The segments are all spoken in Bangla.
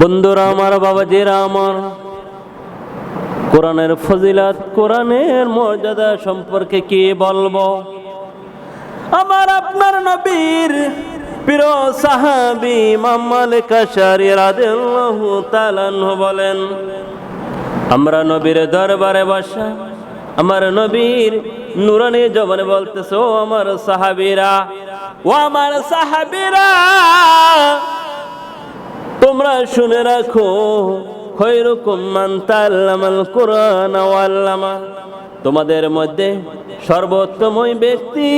বন্ধুরা আমার, বাবাজিরা আমার, কোরআনের ফজিলত, কোরআনের মর্যাদা সম্পর্কে কি বলবো? আমার আপনার নবীর প্রিয় সাহাবী ইমাম মালিক আশআরী রাদিয়াল্লাহু তাআলা আনহু বলেন, আমরা নবীর দরবারে বসা আমার নবীর নুরানি জবানে বলতেছে, ও আমার সাহাবীরা, ও আমার সাহাবীরা, তোমরা শুনে রাখো, খৈরুকুম মান তাআল্লামাল কুরআন ওয়া আল্লামা, তোমাদের মধ্যে সর্বোত্তম ওই ব্যক্তি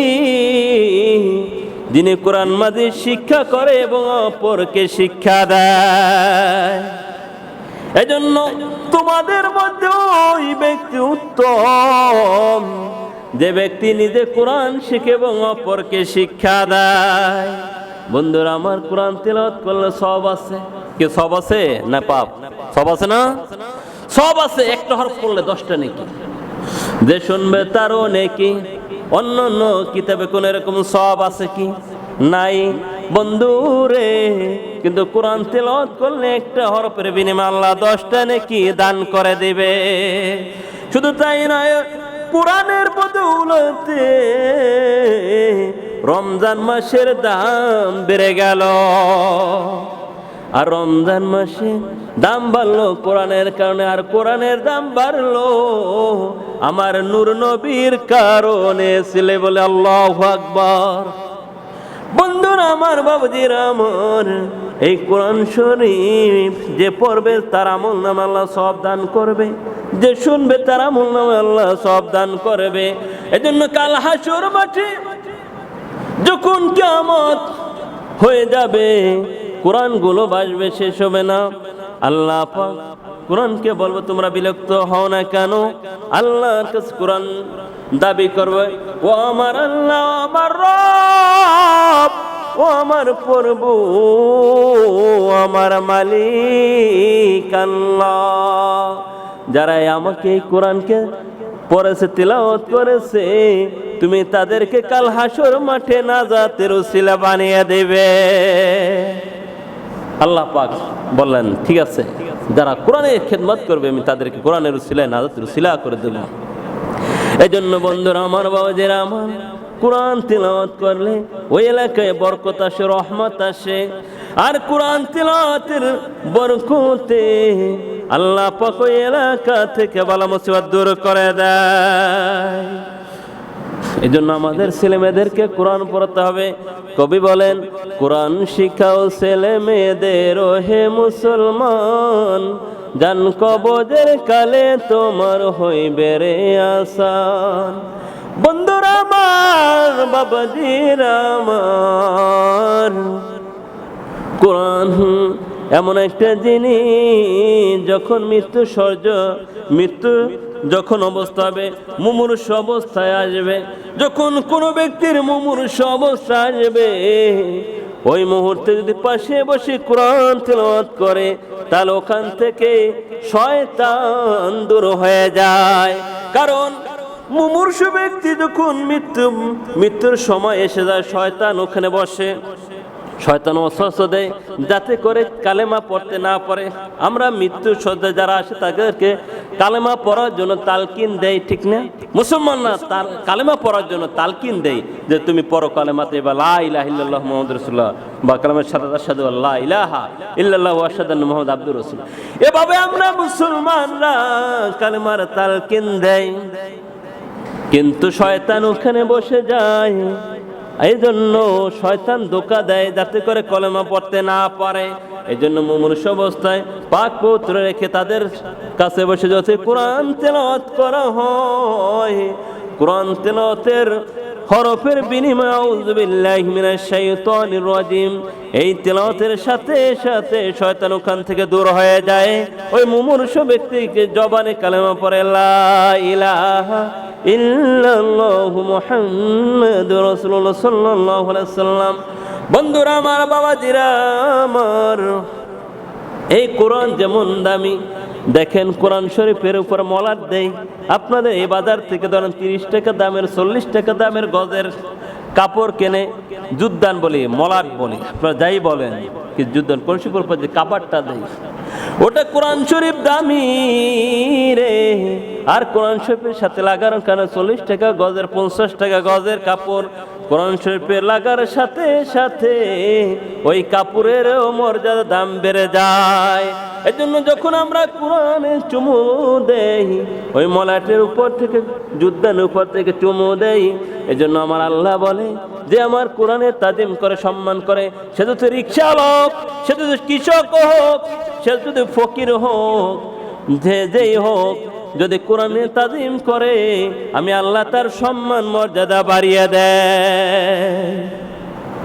যিনি কোরআন মাজিদ শিক্ষা করে এবং অপরকে শিক্ষা দেয়। এজন্য তোমাদের মধ্যে ওই ব্যক্তি উত্তম যে ব্যক্তি নিজে কোরআন শিখে এবং অপরকে শিক্ষা দেয়। বন্ধুরা আমার, কোরআন তিলাওয়াত করলে সব আছে কি? সব আছে না পাপ? সব আছে না? সব আছে। একটা হরফ পড়লে 10টা নেকি, যে শুনবে তারও নেকি। অন্য অন্য কিতাবে কোন এরকম সব আছে কি? নাই বন্ধুরে। কিন্তু কোরআন তিলাওয়াত করলে একটা হরফের বিনিময়ে আল্লাহ 10টা নেকি দান করে দিবে। শুধু তাই নয়, কোরআনের বদৌলতে রমজান মাসের দাম বেড়ে গেল। আর রমজান মাসে দাম বাড়লো কোরআনের কারণে, আর কোরআনের দাম বাড়লো আমার নূর নবীর কারণে। ছিলে বলে আল্লাহু আকবার। বন্ধুরা আমার, বাবাজিরা আমার, এই কোরআন শরীফ যে পড়বে তার আমল নামে আল্লাহ সব দান করবে, যে শুনবে তার আমল নামে আল্লাহ সব দান করবে। এজন্য কাল হাসর মাঠে যখন কিয়ামত হয়ে যাবে, কোরআন গুলো বাজবে, শেষ হবে না। আল্লাহ পাক কোরআনকে বলবে, তোমরা বিরক্ত হও না কেন? আল্লাহর কাছে কোরআন দাবি করবে, ও আমার আল্লাহ, আমার রব, ও আমার প্রভু, আমার মালিক আল্লাহ, যারা আমাকে এই কোরআনকে পড়েছে, তিলাওয়াত করেছে, তুমি তাদেরকে কাল হাসর মাঠে নাজাতের উসিলা বানিয়ে দেবে। আল্লাহ পাক বললেন, ঠিক আছে, যারা কোরআনের খেদমত করবে আমি তাদেরকে কোরআনের উসিলায় নাজাতের উসিলা করে দেব। এই জন্য বন্ধুরা আমার, বাবাজিরা আমার, কোরআন তিলাওয়াত করলে ওই এলাকায় বরকত আসে, রহমত আসে। আর কোরআন তিলাওয়াতের বরকতে আল্লাহ পাক ওই এলাকা থেকে বালা মুসিবত দূর করে দেয়। এই জন্য আমাদের ছেলে মেয়েদেরকে কোরআন পড়াতে হবে। কবি বলেন, কোরআন শিখাও ছেলে মেয়েদের হে মুসলমান, জান কবজের কালে তোমার হইবে রে আসান। বন্ধুরা আমার, বাবাজিরা আমার, কোরআন এমন একটা জিনিস, যখন মৃত্যু যখন অবস্থা হবে, মুমূর্ষু অবস্থায় আসবে, যখন কোনো ব্যক্তির মুমূর্ষু অবস্থা আসবে, ওই মুহূর্তে যদি পাশে বসে কোরআন তিলাওয়াত করে, তাহলে ওখান থেকে শয়তান দূর হয়ে যায়। কারণ মুমূর্ষু ব্যক্তি যখন মৃত্যুর সময় এসে যায়, শয়তান ওখানে বসে, শয়তান ওয়াসওয়াসা দেয় যাতে করে কালেমা পড়তে না পারে। আমরা মৃত্যু সজ্জায় যারা আসে তাদেরকে কালেমা পড়ার জন্য তালকিন দেয়, ঠিক না? মুসলমানরা কালেমা পড়ার জন্য তালকিন দেয় যে তুমি পড়ো কালেমাতে, বা লা ইলাহা ইল্লাল্লাহ মুহাম্মাদুর রাসূলুল্লাহ, বা কালেমার শাহাদাত আশহাদু আল্লা ইলাহা ইল্লাল্লাহ ওয়া আশহাদু আন্না মুহাম্মাদান আবদুহু রাসূলুহু। এভাবে আমরা মুসলমানরা কালেমার তালকিন দেয়, কিন্তু শয়তান ওখানে বসে যায়। এই জন্য শয়তান ধোঁকা দেয় যাতে করে কলেমা পড়তে না পারে। এই জন্য মুমূর্ষু অবস্থায় পাক পবিত্র রেখে তাদের কাছে বসে যাতে কোরআন তেলাওয়াত করা হয়। কোরআন তেলাওয়াতের হরফের বিনিময়ে আউযু বিল্লাহি মিনাশ শাইতানির রাজিম, এই তেলাওয়াতের সাথে সাথে শয়তান ওখান থেকে দূর হয়ে যায়। ওই মুমূর্ষু ব্যক্তিকে জবানে কালেমা পড়ে, লা ইলাহা ইল্লাল্লাহু মুহাম্মাদুর রাসূলুল্লাহ সাল্লাল্লাহু আলাইহি ওয়াসাল্লাম। বন্ধুরা আমার, বাবাজিরা আমার, এই কোরআন যেমন দামি, দেখেন কোরআন শরীফের উপর মলাট দেয়। আপনাদের এই বাজার থেকে ধরেন 30 টাকা দামের, 40 টাকা দামের গজের কাপড় কেনে, জুদ্দান বলি, মলাট বলি, আপনারা যাই বলেন, কি যুদ্ধ কলসিপুর পর যে কাপড়টা দেয় ওটা কোরআন শরীফ দামি রে। আর কোরআন শরীফের সাথে লাগার কারণে 40 টাকা গজের, 50 টাকা গজের কাপড় কোরআন শরীফে লাগার সাথে সাথে ওই কাপড়েরও মর্যাদা দাম বেড়ে যায়। এজন্য যখন আমরা কোরআনে চুমু দেই, ওই মলাটের উপর থেকে, যুদ্ধের উপর থেকে চুমু দেই, এজন্য আমার আল্লাহ বলে যে আমার কোরআনের তাজিম করে, সম্মান করে, সে যদি রিক্সাওয়ালা, সে যদি কৃষক হোক, সে যদি ফকির হোক, যেই হোক, যদি কোরআনে তাজিম করে, আমি আল্লাহ তার সম্মান মর্যাদা বাড়িয়ে দেয়।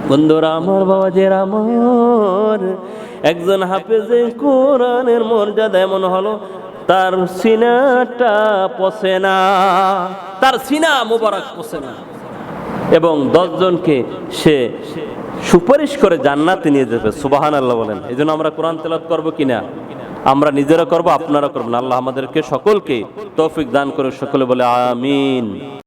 বন্ধুরা আমার, বাবাজিরা আমার, একজন হাফেজে কোরআনের মর্যাদা এমন হলো তার সিনাটা পচে না, তার সিনা মুবারক পচে না, এবং 10 জনকে সে সুপারিশ করে জান্নাতে নিয়ে যাবে। সুবহানাল্লাহ বলেন। এই জন্য আমরা কোরআন তেলাওয়াত করবো কিনা? আমরা নিজেরা করবো, আপনারা করবেন। আল্লাহ আমাদেরকে সকলকে তৌফিক দান করে, সকলে বলে আমিন।